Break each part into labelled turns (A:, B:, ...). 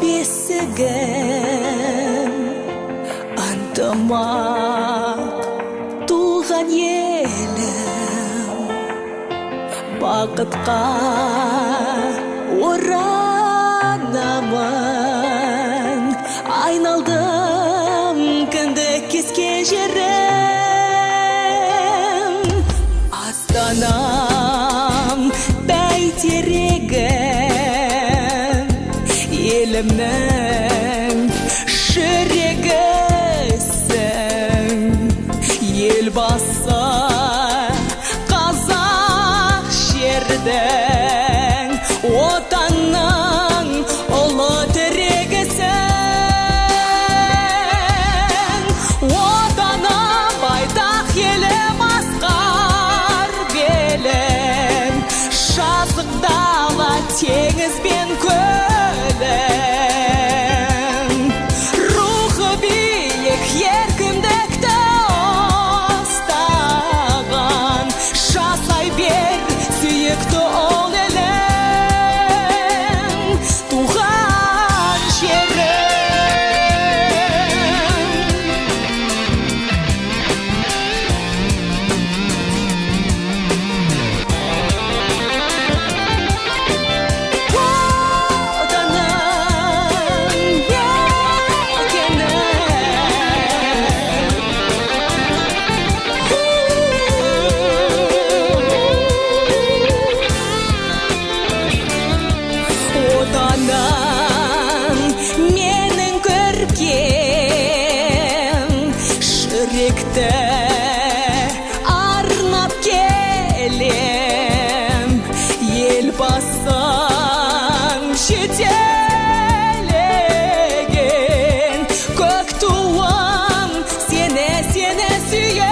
A: бесігім ынтымақ туған елім, бақытқа оранамын, айналдым кіндік кескен жерім. Астанам бәйтерегім, елімнің жүрегісің. Елбасы қазақ жердің, отанның ұлы тірегісің. Отаным байтақ елім, асқар белім, жазық дала, теңіз бен көлім. Рухы биік еркіндікті ұстаған, жасай бер сүйікті ол елім, туған жерім. Менің көркем жүректі арнап келем, елбасым жетелеген көк туым, сені сүйем.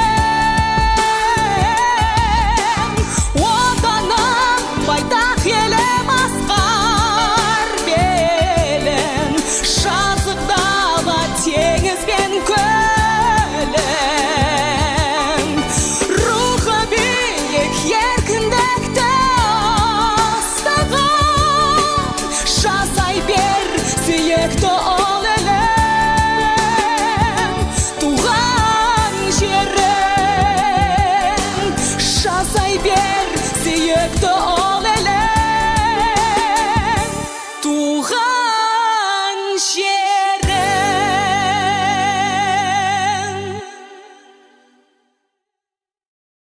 A: Отаным байтақ елім, асқар белім, жазық дала, теңіз бен көлім. Рухы биік еркіндікті ұстаған, жасай бер сүйікті ол елім, туған жерім. Жасай бер сүйікті ол